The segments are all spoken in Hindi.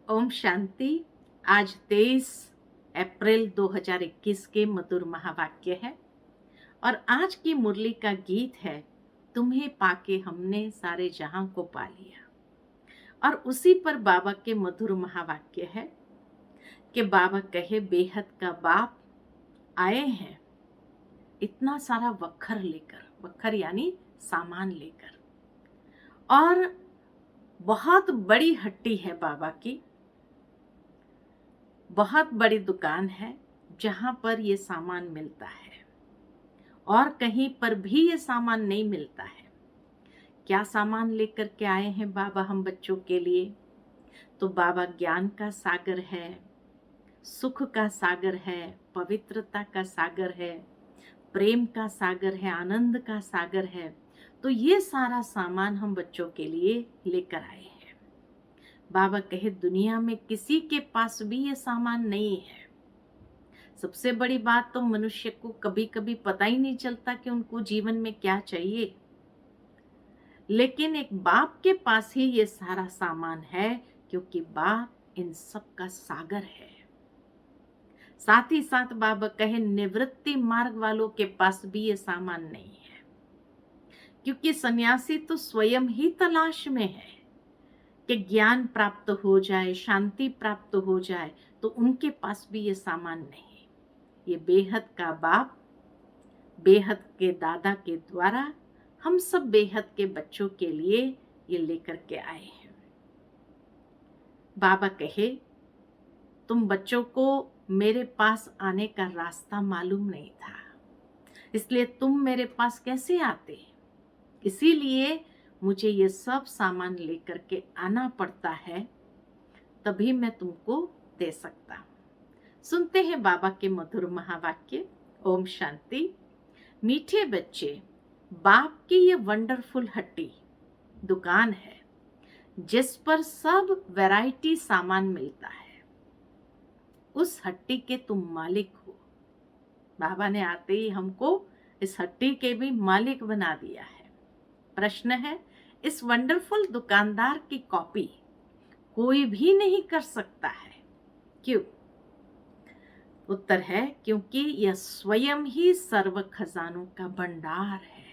ओम शांति। आज 23 अप्रैल 2021 के मधुर महावाक्य है और आज की मुरली का गीत है, तुम्हें पाके हमने सारे जहां को पा लिया। और उसी पर बाबा के मधुर महावाक्य है कि बाबा कहे, बेहद का बाप आए हैं इतना सारा वखर लेकर, वखर यानी सामान लेकर, और बहुत बड़ी हट्टी है बाबा की, बहुत बड़ी दुकान है जहां पर ये सामान मिलता है और कहीं पर भी ये सामान नहीं मिलता है। क्या सामान लेकर के आए हैं बाबा हम बच्चों के लिए? तो बाबा ज्ञान का सागर है, सुख का सागर है, पवित्रता का सागर है, प्रेम का सागर है, आनंद का सागर है। तो ये सारा सामान हम बच्चों के लिए लेकर आए हैं। बाबा कहे, दुनिया में किसी के पास भी ये सामान नहीं है। सबसे बड़ी बात तो मनुष्य को कभी कभी पता ही नहीं चलता कि उनको जीवन में क्या चाहिए, लेकिन एक बाप के पास ही ये सारा सामान है, क्योंकि बाप इन सब का सागर है। साथ ही साथ बाबा कहे, निवृत्ति मार्ग वालों के पास भी ये सामान नहीं है, क्योंकि सन्यासी तो स्वयं ही तलाश में है कि ज्ञान प्राप्त हो जाए, शांति प्राप्त हो जाए, तो उनके पास भी ये सामान नहीं। ये बेहद का बाप, बेहद के दादा के द्वारा हम सब बेहद के बच्चों के लिए ये लेकर के आए हैं। बाबा कहे, तुम बच्चों को मेरे पास आने का रास्ता मालूम नहीं था, इसलिए तुम मेरे पास कैसे आते? इसीलिए मुझे ये सब सामान लेकर के आना पड़ता है, तभी मैं तुमको दे सकता हूँ। सुनते हैं बाबा के मधुर महावाक्य। ओम शांति। मीठे बच्चे, बाप की ये वंडरफुल हट्टी दुकान है जिस पर सब वैरायटी सामान मिलता है। उस हट्टी के तुम मालिक हो। बाबा ने आते ही हमको इस हट्टी के भी मालिक बना दिया है। प्रश्न है, इस वंडरफुल दुकानदार की कॉपी कोई भी नहीं कर सकता है। क्यों? उत्तर है, क्योंकि यह स्वयं ही सर्व खजानों का भंडार है।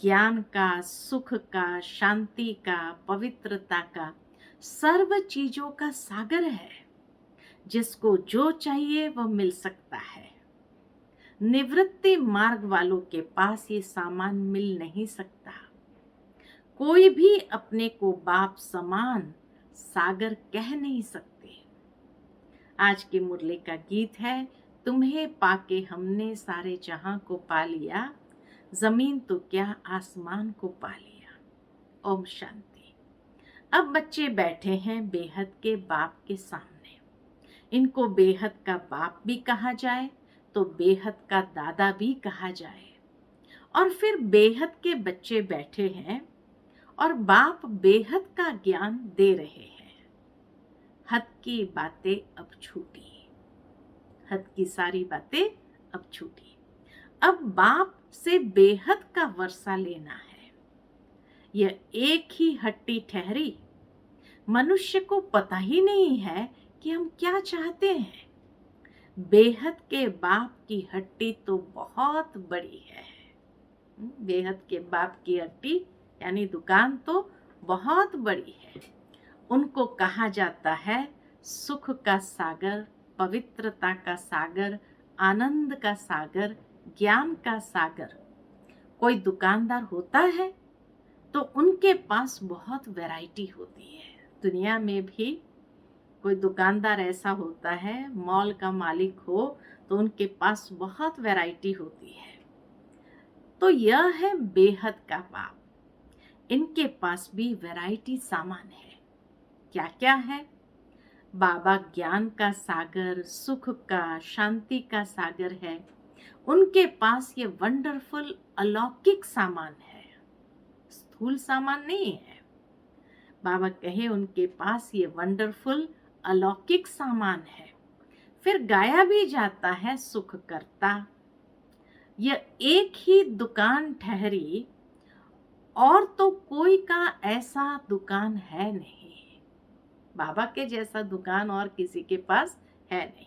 ज्ञान का, सुख का, शांति का, पवित्रता का, सर्व चीजों का सागर है। जिसको जो चाहिए वह मिल सकता है। निवृत्ति मार्ग वालों के पास ये सामान मिल नहीं सकता। कोई भी अपने को बाप समान सागर कह नहीं सकते। आज की मुरली का गीत है, तुम्हें पाके हमने सारे जहां को पा लिया, जमीन तो क्या आसमान को पा लिया। ओम शांति। अब बच्चे बैठे हैं बेहद के बाप के सामने। इनको बेहद का बाप भी कहा जाए तो बेहद का दादा भी कहा जाए। और फिर बेहद के बच्चे बैठे हैं और बाप बेहद का ज्ञान दे रहे हैं। हद की बातें अब छूटी, हद की सारी बातें अब छूटी। अब बाप से बेहद का वर्षा लेना है। यह एक ही हट्टी ठहरी। मनुष्य को पता ही नहीं है कि हम क्या चाहते हैं। बेहद के बाप की हट्टी तो बहुत बड़ी है। बेहद के बाप की हट्टी यानी दुकान तो बहुत बड़ी है। उनको कहा जाता है सुख का सागर, पवित्रता का सागर, आनंद का सागर, ज्ञान का सागर। कोई दुकानदार होता है तो उनके पास बहुत वैरायटी होती है। दुनिया में भी कोई दुकानदार ऐसा होता है, मॉल का मालिक हो, तो उनके पास बहुत वैरायटी होती है। तो यह है बेहद का बाप। इनके पास भी वैरायटी सामान है। क्या क्या है? बाबा ज्ञान का सागर, सुख का, शांति का सागर है। उनके पास ये वंडरफुल अलौकिक सामान है, स्थूल सामान नहीं है। बाबा कहे उनके पास ये वंडरफुल अलौकिक सामान है। फिर गाया भी जाता है, सुख करता। यह एक ही दुकान ठहरी और तो कोई का ऐसा दुकान है नहीं। बाबा के जैसा दुकान और किसी के पास है नहीं।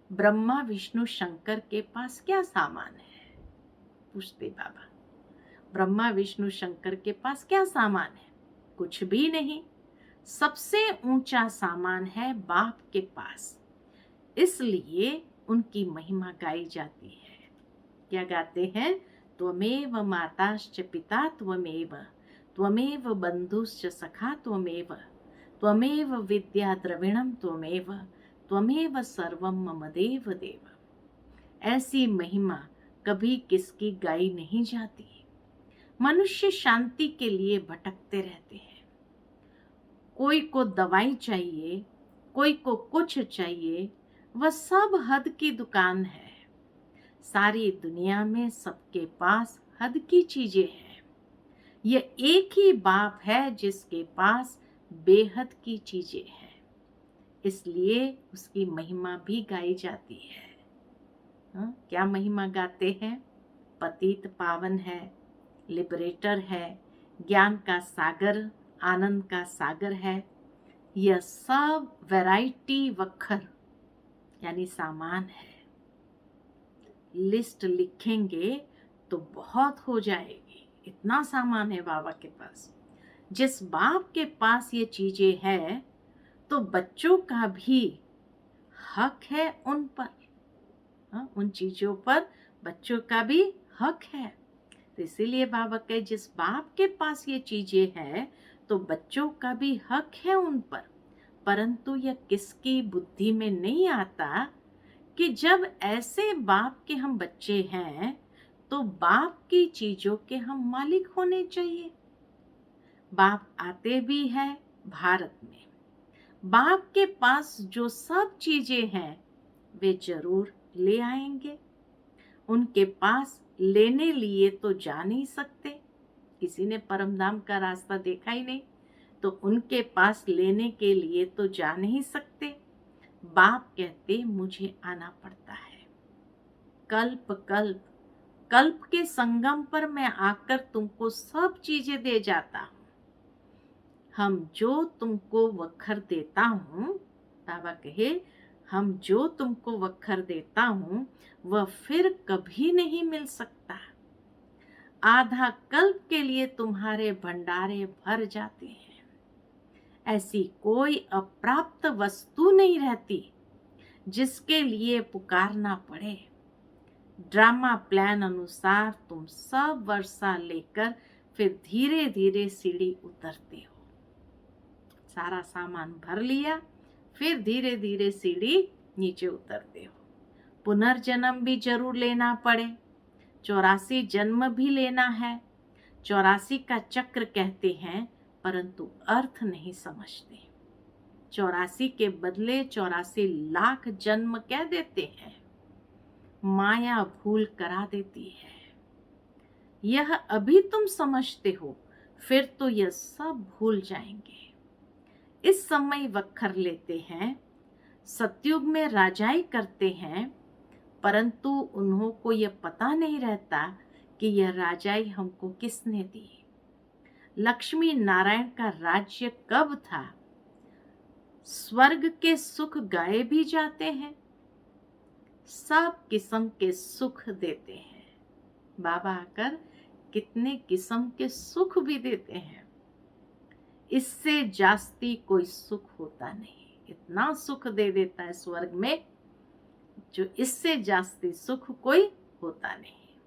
ब्रह्मा विष्णु शंकर के पास क्या सामान है? पूछते बाबा। ब्रह्मा विष्णु शंकर के पास क्या सामान है? कुछ भी नहीं। सबसे ऊंचा सामान है बाप के पास, इसलिए उनकी महिमा गाई जाती है। क्या गाते हैं? त्वमेव माताश्च पिता त्वमेव, त्वमेव बंधुश्च सखा त्वमेव, त्वमेव विद्या द्रविणम त्वमेव, त्वमेव सर्वम मम देव देव। ऐसी महिमा कभी किसकी गाई नहीं जाती। मनुष्य शांति के लिए भटकते रहते हैं। कोई को दवाई चाहिए, कोई को कुछ चाहिए, वह सब हद की दुकान है। सारी दुनिया में सबके पास हद की चीजें हैं। ये एक ही बाप है जिसके पास बेहद की चीजें हैं, इसलिए उसकी महिमा भी गाई जाती है। क्या महिमा गाते हैं? पतित पावन है, लिबरेटर है, ज्ञान का सागर, आनंद का सागर है। यह सब वैरायटी वखर यानी सामान है। लिस्ट लिखेंगे तो बहुत हो जाएगी, इतना सामान है बाबा के पास। जिस बाप के पास ये चीजें है तो बच्चों का भी हक है उन पर। उन चीजों पर बच्चों का भी हक है। तो इसीलिए बाबा के जिस बाप के पास ये चीजें है तो बच्चों का भी हक है उन पर। परंतु यह किसकी बुद्धि में नहीं आता कि जब ऐसे बाप के हम बच्चे हैं तो बाप की चीजों के हम मालिक होने चाहिए। बाप आते भी है भारत में। बाप के पास जो सब चीजें हैं वे जरूर ले आएंगे। उनके पास लेने लिए तो जा नहीं सकते। किसी ने परमधाम का रास्ता देखा ही नहीं, तो उनके पास लेने के लिए तो जा नहीं सकते। बाप कहते मुझे आना पड़ता है। कल्प कल्प कल्प के संगम पर मैं आकर तुमको सब चीजें दे जाता हूँ। हम जो तुमको वखर देता हूँ, बाबा कहे हम जो तुमको वखर देता हूँ वह फिर कभी नहीं मिल सकता। आधा कल्प के लिए तुम्हारे भंडारे भर जाते हैं। ऐसी कोई अप्राप्त वस्तु नहीं रहती जिसके लिए पुकारना पड़े। ड्रामा प्लान अनुसार तुम सब वर्षा लेकर फिर धीरे धीरे सीढ़ी उतरते हो। सारा सामान भर लिया, फिर धीरे धीरे सीढ़ी नीचे उतरते हो। पुनर्जन्म भी जरूर लेना पड़े, 84 जन्म भी लेना है। 84 का चक्र कहते हैं, परंतु अर्थ नहीं समझते। 84 के बदले 84 लाख जन्म कह देते हैं। माया भूल करा देती है। यह अभी तुम समझते हो, फिर तो यह सब भूल जाएंगे। इस समय वखर लेते हैं, सतयुग में राजाई करते हैं, परंतु उन्हों को यह पता नहीं रहता कि यह राजाई हमको किसने दी। लक्ष्मी नारायण का राज्य कब था? स्वर्ग के सुख गाए भी जाते हैं, सब किस्म के सुख देते हैं। बाबा आकर कितने किस्म के सुख भी देते हैं। इससे जास्ती कोई सुख होता नहीं। इतना सुख दे देता है स्वर्ग में, जो इससे जास्ती सुख कोई होता नहीं।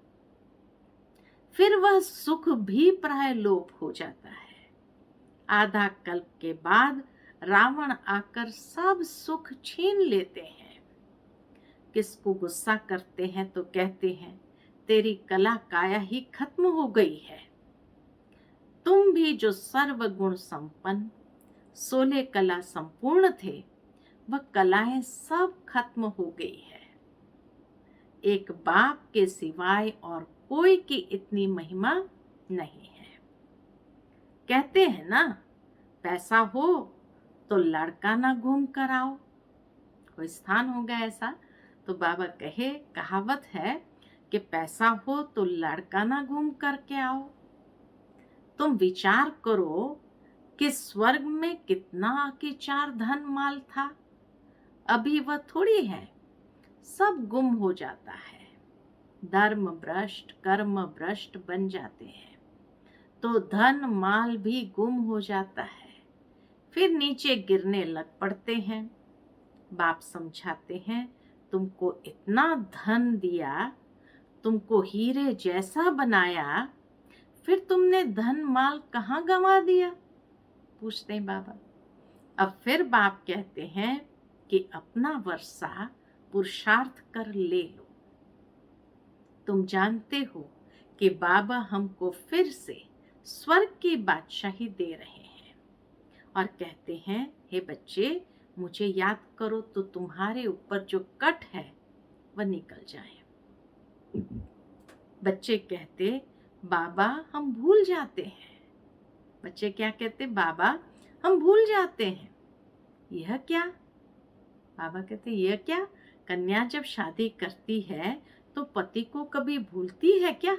फिर वह सुख भी प्राय लोप हो जाता है। आधा कल्प के बाद रावण आकर सब सुख छीन लेते हैं। किसको गुस्सा करते हैं तो कहते हैं तेरी कला काया ही खत्म हो गई है। तुम भी जो सर्वगुण संपन्न 16 कला संपूर्ण थे, वह कलाएं सब खत्म हो गई है। एक बाप के सिवाय और कोई की इतनी महिमा नहीं है। कहते हैं ना, पैसा हो तो लड़का ना घूम कर आओ। कोई स्थान होगा ऐसा तो बाबा कहे, कहावत है कि पैसा हो तो लड़का ना घूम करके आओ। तुम विचार करो कि स्वर्ग में कितना कि चार धन माल था, अभी वह थोड़ी है, सब गुम हो जाता है। धर्म भ्रष्ट कर्म भ्रष्ट बन जाते हैं तो धन माल भी गुम हो जाता है, फिर नीचे गिरने लग पड़ते हैं। बाप समझाते हैं, तुमको इतना धन दिया, तुमको हीरे जैसा बनाया, फिर तुमने धन माल कहाँ गंवा दिया? पूछते हैं बाबा। अब फिर बाप कहते हैं कि अपना वर्षा पुरुषार्थ कर ले लो। तुम जानते हो कि बाबा हमको फिर से स्वर्ग की बादशाही दे रहे हैं और कहते हैं, हे बच्चे, मुझे याद करो तो तुम्हारे ऊपर जो कट है वह निकल जाए। बच्चे कहते, बाबा हम भूल जाते हैं। बच्चे क्या कहते? बाबा हम भूल जाते हैं। यह क्या? बाबा कहते, यह क्या? कन्या जब शादी करती है तो पति को कभी भूलती है क्या?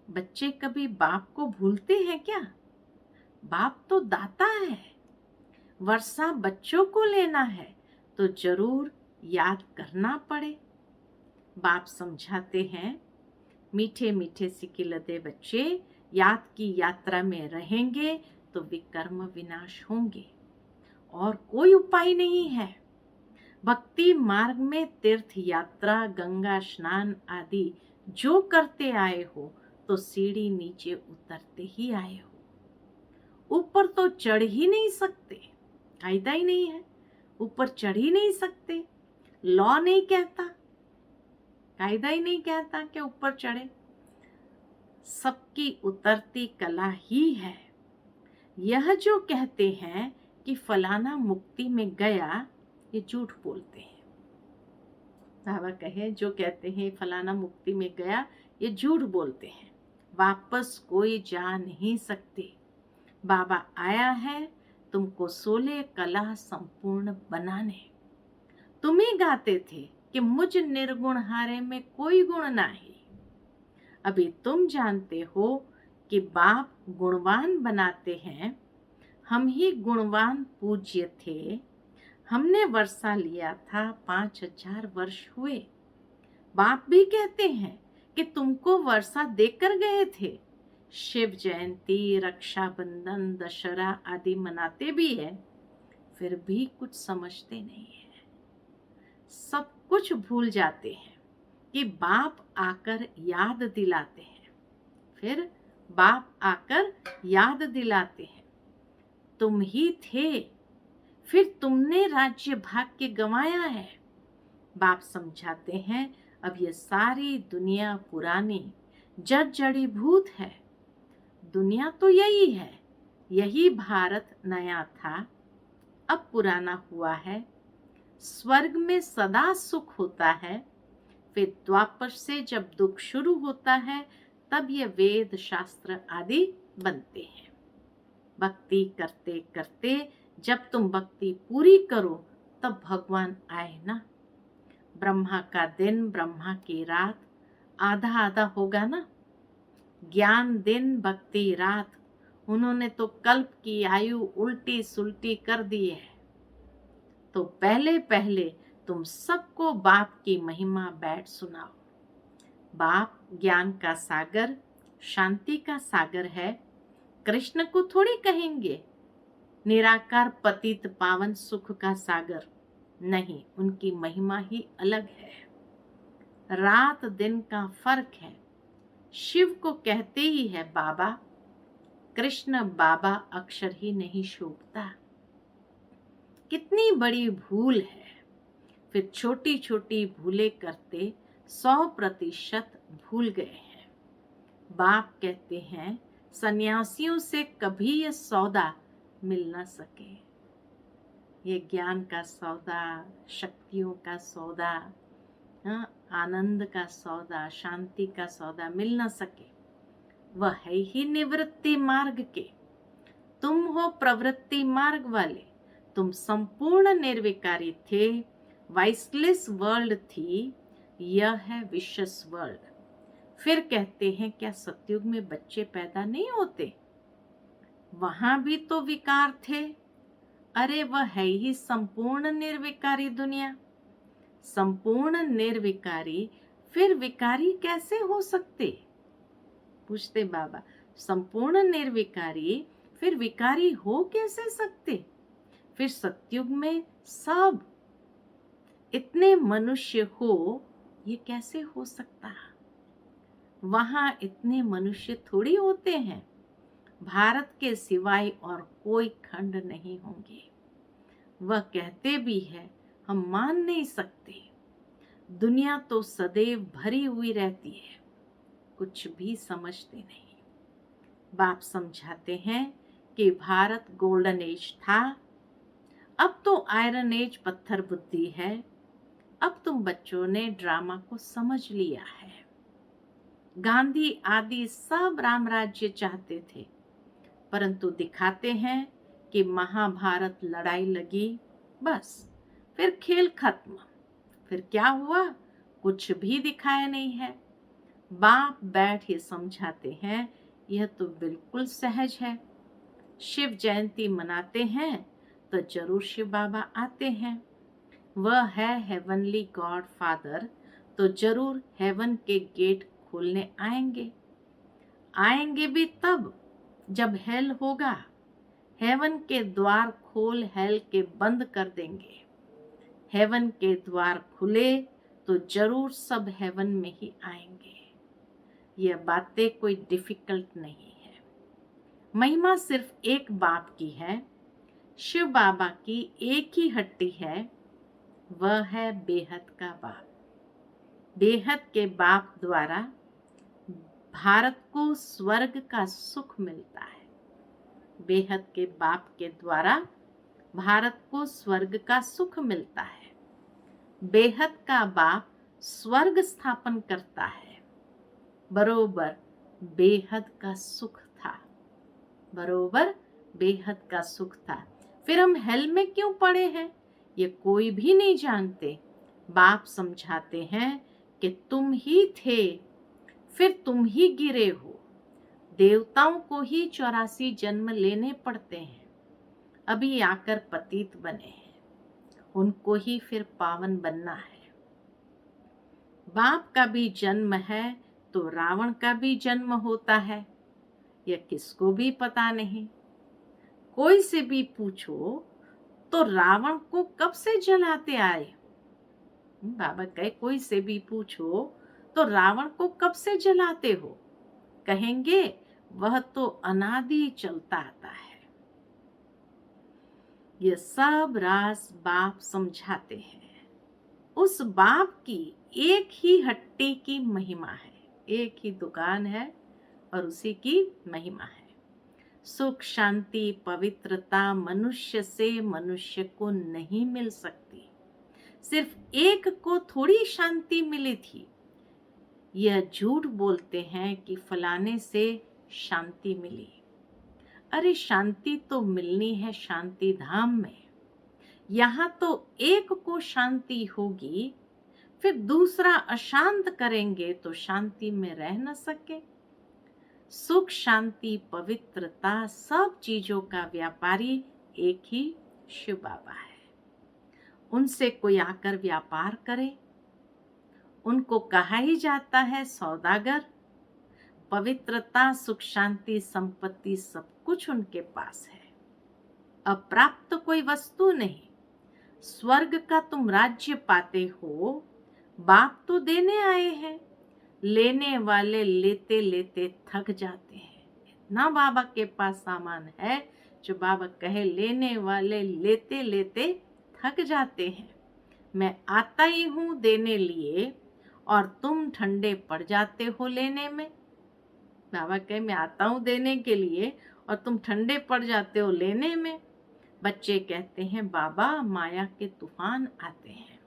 बच्चे कभी बाप को भूलते हैं क्या? बाप तो दाता है। वर्षा बच्चों को लेना है तो जरूर याद करना पड़े। बाप समझाते हैं, मीठे मीठे सिकिलदे बच्चे, याद की यात्रा में रहेंगे तो विकर्म विनाश होंगे और कोई उपाय नहीं है। भक्ति मार्ग में तीर्थ यात्रा, गंगा स्नान आदि जो करते आए हो तो सीढ़ी नीचे उतरते ही आए हो। ऊपर तो चढ़ ही नहीं सकते, कायदा ही नहीं है, ऊपर चढ़ ही नहीं सकते। लॉ नहीं कहता, कायदा ही नहीं कहता कि ऊपर चढ़े। सबकी उतरती कला ही है। यह जो कहते हैं कि फलाना मुक्ति में गया, ये झूठ बोलते हैं। बाबा कहे, जो कहते हैं फलाना मुक्ति में गया, ये झूठ बोलते हैं। वापस कोई जा नहीं सकते। बाबा आया है तुमको 16 कला संपूर्ण बनाने। तुम ही गाते थे कि मुझ निर्गुण हारे में कोई गुण नहीं। अभी तुम जानते हो कि बाप गुणवान बनाते हैं। हम ही गुणवान पूज्य थे। हमने वर्षा लिया था, 5000 वर्ष हुए। बाप भी कहते हैं कि तुमको वर्षा देकर गए थे। शिव जयंती, रक्षाबंधन, दशहरा आदि मनाते भी हैं, फिर भी कुछ समझते नहीं है। सब कुछ भूल जाते हैं कि बाप आकर याद दिलाते हैं। फिर बाप आकर याद दिलाते हैं, तुम ही थे, फिर तुमने राज्य भाग के गंवाया है। बाप समझाते हैं, अब ये सारी दुनिया पुरानी जड़ जड़ीभूत है। दुनिया तो यही है, यही भारत नया था, अब पुराना हुआ है। स्वर्ग में सदा सुख होता है, फिर द्वापर से जब दुख शुरू होता है तब ये वेद शास्त्र आदि बनते हैं। भक्ति करते करते जब तुम भक्ति पूरी करो तब भगवान आए ना। ब्रह्मा का दिन, ब्रह्मा की रात आधा आधा होगा ना। ज्ञान दिन, भक्ति रात। उन्होंने तो कल्प की आयु उल्टी सुल्टी कर दी है। तो पहले पहले तुम सबको बाप की महिमा बैठ सुनाओ। बाप ज्ञान का सागर, शांति का सागर है। कृष्ण को थोड़ी कहेंगे निराकार पतित पावन सुख का सागर, नहीं, उनकी महिमा ही अलग है। रात दिन का फर्क है। शिव को कहते ही है बाबा, कृष्ण बाबा अक्षर ही नहीं शोभता। कितनी बड़ी भूल है। फिर छोटी छोटी भूलें करते 100% भूल गए हैं। बाप कहते हैं सन्यासियों से कभी ये सौदा मिल न सके। ये ज्ञान का सौदा, शक्तियों का सौदा, आनंद का सौदा, शांति का सौदा मिल न सके। वह है ही निवृत्ति मार्ग के। तुम हो प्रवृत्ति मार्ग वाले। तुम संपूर्ण निर्विकारी थे। वाइसलेस वर्ल्ड थी, यह है विशेष वर्ल्ड। फिर कहते हैं क्या सतयुग में बच्चे पैदा नहीं होते? वहां भी तो विकार थे। अरे वह है ही संपूर्ण निर्विकारी दुनिया। संपूर्ण निर्विकारी, फिर विकारी कैसे हो सकते? पूछते बाबा। संपूर्ण निर्विकारी फिर विकारी हो कैसे सकते? फिर सतयुग में सब इतने मनुष्य हो, ये कैसे हो सकता? वहां इतने मनुष्य थोड़ी होते हैं। भारत के सिवाय और कोई खंड नहीं होंगे। वह कहते भी है, हम मान नहीं सकते। दुनिया तो सदैव भरी हुई रहती है, कुछ भी समझते नहीं। बाप समझाते हैं कि भारत गोल्डन एज था, अब तो आयरन एज पत्थर बुद्धि है। अब तुम बच्चों ने ड्रामा को समझ लिया है। गांधी आदि सब राम राज्य चाहते थे, परंतु दिखाते हैं कि महाभारत लड़ाई लगी, बस फिर खेल खत्म। फिर क्या हुआ? कुछ भी दिखाया नहीं है। बाप बैठ ही समझाते हैं, यह तो बिल्कुल सहज है। शिव जयंती मनाते हैं तो जरूर शिव बाबा आते हैं। वह है हेवनली गॉड फादर, तो जरूर हेवन के गेट खोलने आएंगे। आएंगे भी तब जब हेल होगा। हेवन के द्वार खोल हेल के बंद कर देंगे। हेवन के द्वार खुले तो जरूर सब हेवन में ही आएंगे। यह बातें कोई डिफिकल्ट नहीं है। महिमा सिर्फ एक बाप की है। शिव बाबा की एक ही हट्टी है, वह है बेहद का बाप। बेहद के बाप द्वारा भारत को स्वर्ग का सुख मिलता है। बेहद के बाप के द्वारा भारत को स्वर्ग का सुख मिलता है। बेहद का बाप स्वर्ग स्थापन करता है। बरोबर बेहद का सुख था। बरोबर बेहद का सुख था। फिर हम हेल में क्यों पड़े हैं, ये कोई भी नहीं जानते। बाप समझाते हैं कि तुम ही थे, फिर तुम ही गिरे हो। देवताओं को ही 84 जन्म लेने पड़ते हैं, अभी आकर पतित बने हैं, उनको ही फिर पावन बनना है। बाप का भी जन्म है तो रावण का भी जन्म होता है, यह किसको भी पता नहीं। कोई से भी पूछो तो रावण को कब से जलाते आए? बाबा कहे कोई से भी पूछो तो रावण को कब से जलाते हो? कहेंगे वह तो अनादि चलता आता है। ये सब राज बाप समझाते हैं। उस बाप की एक ही हट्टी की महिमा है, एक ही दुकान है और उसी की महिमा है। सुख शांति पवित्रता मनुष्य से मनुष्य को नहीं मिल सकती। सिर्फ एक को थोड़ी शांति मिली थी। यह झूठ बोलते हैं कि फलाने से शांति मिली। अरे शांति तो मिलनी है शांति धाम में। यहाँ तो एक को शांति होगी, फिर दूसरा अशांत करेंगे तो शांति में रह न सके। सुख शांति पवित्रता सब चीजों का व्यापारी एक ही शिव बाबा है। उनसे कोई आकर व्यापार करे, उनको कहा ही जाता है सौदागर। पवित्रता सुख शांति संपत्ति सब कुछ उनके पास है। अप्राप्त कोई वस्तु नहीं। स्वर्ग का तुम राज्य पाते हो, बाप तो देने आए हैं। लेने वाले लेते लेते थक जाते हैं। इतना बाबा के पास सामान है जो बाबा कहे लेने वाले लेते लेते थक जाते हैं। मैं आता ही हूँ देने लिए और तुम ठंडे पड़ जाते हो लेने में। बाबा कहे मैं आता हूँ देने के लिए और तुम ठंडे पड़ जाते हो लेने में। बच्चे कहते हैं बाबा माया के तूफान आते हैं।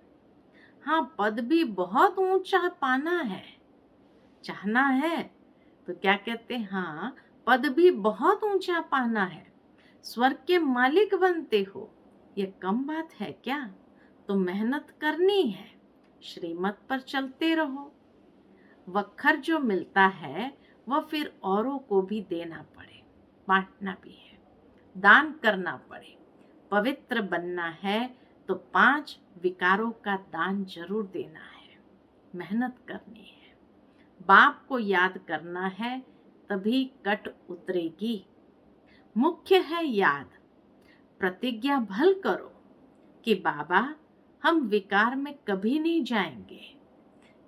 हाँ पद भी बहुत ऊंचा पाना है, चाहना है तो क्या कहते हैं, हाँ पद भी बहुत ऊंचा पाना है, स्वर्ग के मालिक बनते हो, ये कम बात है क्या? तो मेहनत करनी है, श्रीमत पर चलते रहो। वक्खर जो मिलता है वह फिर औरों को भी देना पड़े, बांटना भी है। दान करना पड़े, पवित्र बनना है तो 5 विकारों का दान जरूर देना है, मेहनत करनी है, बाप को याद करना है, तभी कट उतरेगी। मुख्य है याद, प्रतिज्ञा भल करो कि बाबा हम विकार में कभी नहीं जाएंगे,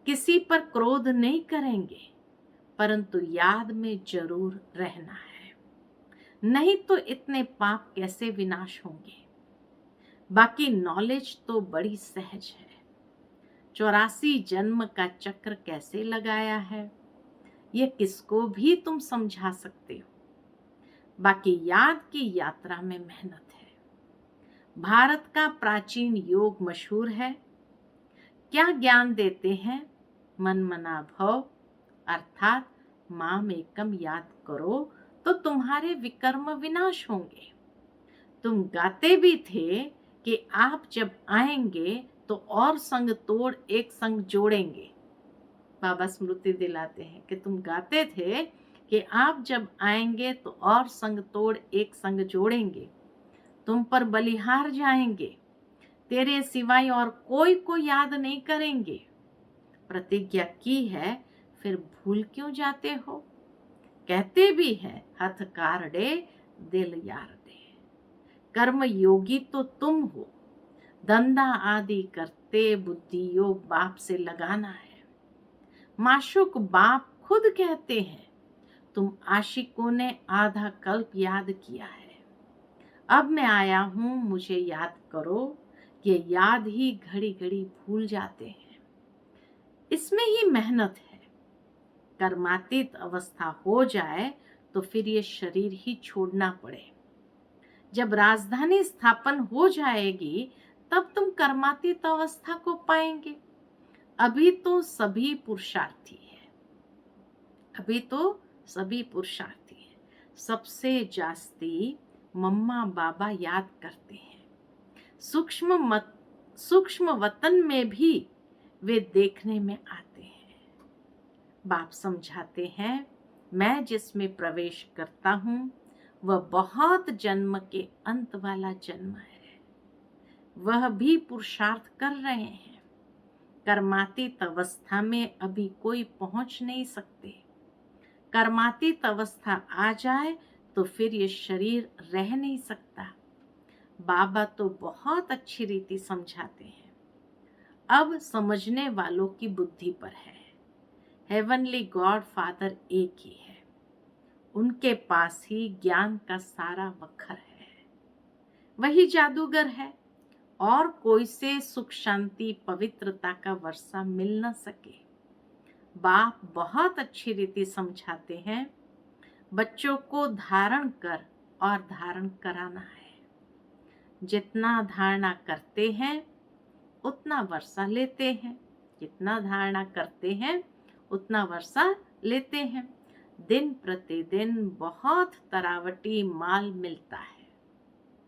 किसी पर क्रोध नहीं करेंगे, परंतु याद में जरूर रहना है, नहीं तो इतने पाप कैसे विनाश होंगे। बाकी नॉलेज तो बड़ी सहज है, 84 जन्म का चक्र कैसे लगाया है ये किसको भी तुम समझा सकते हो। बाकी याद की यात्रा में मेहनत है। भारत का प्राचीन योग मशहूर है, क्या ज्ञान देते हैं, मन मना भव, अर्थात माम एकम याद करो तो तुम्हारे विकर्म विनाश होंगे। तुम गाते भी थे कि आप जब आएंगे तो और संग तोड़ एक संग जोड़ेंगे। बाबा स्मृति दिलाते हैं कि तुम गाते थे कि आप जब आएंगे तो और संग तोड़ एक संग जोड़ेंगे, तुम पर बलिहार जाएंगे, तेरे सिवाय और कोई को याद नहीं करेंगे। प्रतिज्ञा की है, फिर भूल क्यों जाते हो। कहते भी है हथ कारडे दिल यार दे। कर्म योगी तो तुम हो, धंधा आदि करते बुद्धि योग बाप से लगाना है। माशुक बाप खुद कहते हैं, तुम आशिकों ने आधा कल्प याद किया है, अब मैं आया हूं मुझे याद करो। ये याद ही घड़ी घड़ी भूल जाते हैं, इसमें ही मेहनत है। कर्मातीत अवस्था हो जाए तो फिर ये शरीर ही छोड़ना पड़े। जब राजधानी स्थापन हो जाएगी तब तुम कर्मातीत अवस्था को पाएंगे। अभी तो सभी पुरुषार्थी है, अभी तो सभी पुरुषार्थी है। सबसे जास्ती मम्मा बाबा याद करते हैं। सूक्ष्म वतन में भी वे देखने में आते हैं। बाप समझाते हैं, मैं जिसमें प्रवेश करता हूं वह बहुत जन्म के अंत वाला जन्म है, वह भी पुरुषार्थ कर रहे हैं। कर्मातीत अवस्था में अभी कोई पहुंच नहीं सकते। कर्मातीत अवस्था आ जाए तो फिर ये शरीर रह नहीं सकता। बाबा तो बहुत अच्छी रीति समझाते हैं। अब समझने वालों की बुद्धि पर है। हेवनली गॉड फादर एक ही है, उनके पास ही ज्ञान का सारा वखर है, वही जादूगर है और कोई से सुख शांति पवित्रता का वर्षा मिल न सके। बाप बहुत अच्छी रीति समझाते हैं, बच्चों को धारण कर और धारण कराना है। जितना धारणा करते हैं उतना वर्षा लेते हैं, जितना धारणा करते हैं उतना वर्षा लेते हैं। दिन प्रतिदिन बहुत तरावटी माल मिलता है।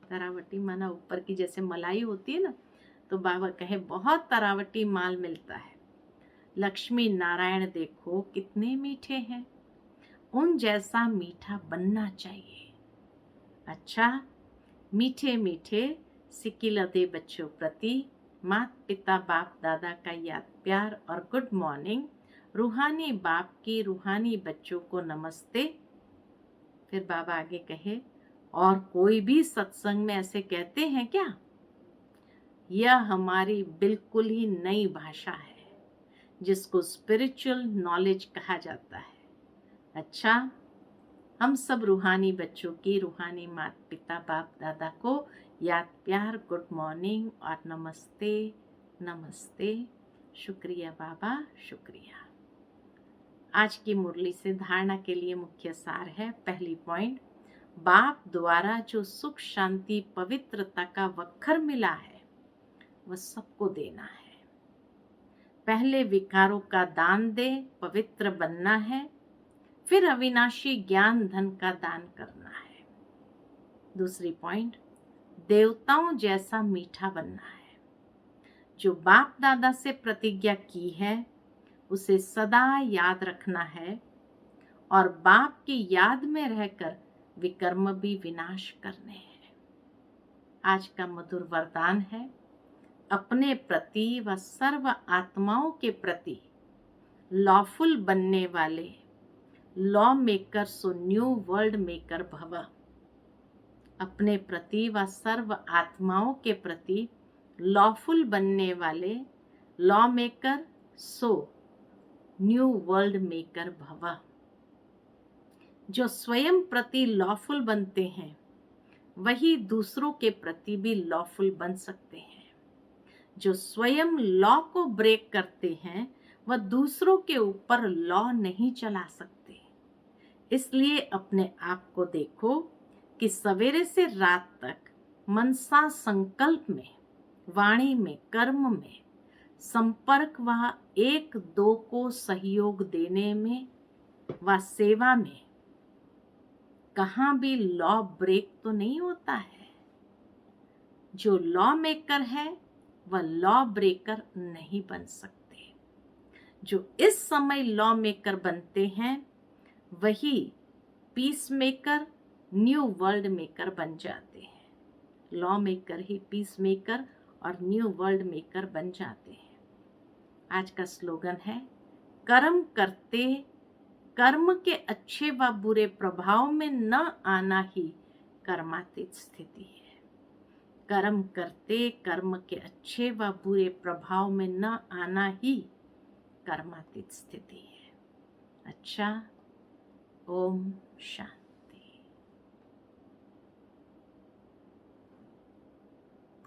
तरावटी माना ऊपर की जैसे मलाई होती है ना, तो बाबा कहे बहुत तरावटी माल मिलता है। लक्ष्मी नारायण देखो कितने मीठे हैं, उन जैसा मीठा बनना चाहिए। अच्छा, मीठे मीठे सिकिलते बच्चों प्रति माता पिता बाप दादा का याद प्यार और गुड मॉर्निंग। रूहानी बाप की रूहानी बच्चों को नमस्ते। फिर बाबा आगे कहे, और कोई भी सत्संग में ऐसे कहते हैं क्या? यह हमारी बिल्कुल ही नई भाषा है जिसको स्पिरिचुअल नॉलेज कहा जाता है। अच्छा, हम सब रूहानी बच्चों की रूहानी माता पिता बाप दादा को याद प्यार गुड मॉर्निंग और नमस्ते नमस्ते। शुक्रिया बाबा, शुक्रिया। आज की मुरली से धारणा के लिए मुख्य सार है। पहली पॉइंट, बाप द्वारा जो सुख शांति पवित्रता का वक्खर मिला है वह सबको देना है। पहले विकारों का दान दे, पवित्र बनना है, फिर अविनाशी ज्ञान धन का दान करना है। दूसरी पॉइंट, देवताओं जैसा मीठा बनना है। जो बाप दादा से प्रतिज्ञा की है उसे सदा याद रखना है और बाप की याद में रहकर विकर्म भी विनाश करने हैं। आज का मधुर वरदान है, अपने प्रति व सर्व आत्माओं के प्रति लॉफुल बनने वाले law maker so new world maker भव। अपने प्रति व सर्व आत्माओं के प्रति लॉफुल बनने वाले law maker so new world maker भव। जो स्वयं प्रति लॉफुल बनते हैं वही दूसरों के प्रति भी लॉफुल बन सकते हैं। जो स्वयं लॉ को ब्रेक करते हैं वह दूसरों के ऊपर लॉ नहीं चला सकते। इसलिए अपने आप को देखो कि सवेरे से रात तक मनसा संकल्प में, वाणी में, कर्म में, संपर्क व एक दो को सहयोग देने में व सेवा में कहाँ भी लॉ ब्रेक तो नहीं होता है। जो लॉ मेकर है वह लॉ ब्रेकर नहीं बन सकते। जो इस समय लॉ मेकर बनते हैं वही peace maker, new world maker बन जाते हैं। लॉ मेकर ही पीस मेकर और न्यू वर्ल्ड मेकर बन जाते हैं। आज का स्लोगन है, कर्म करते कर्म के अच्छे व बुरे प्रभाव में न आना ही कर्मातीत स्थिति है। कर्म करते कर्म के अच्छे व बुरे प्रभाव में न आना ही कर्मातीत स्थिति है। अच्छा, ओम शांति।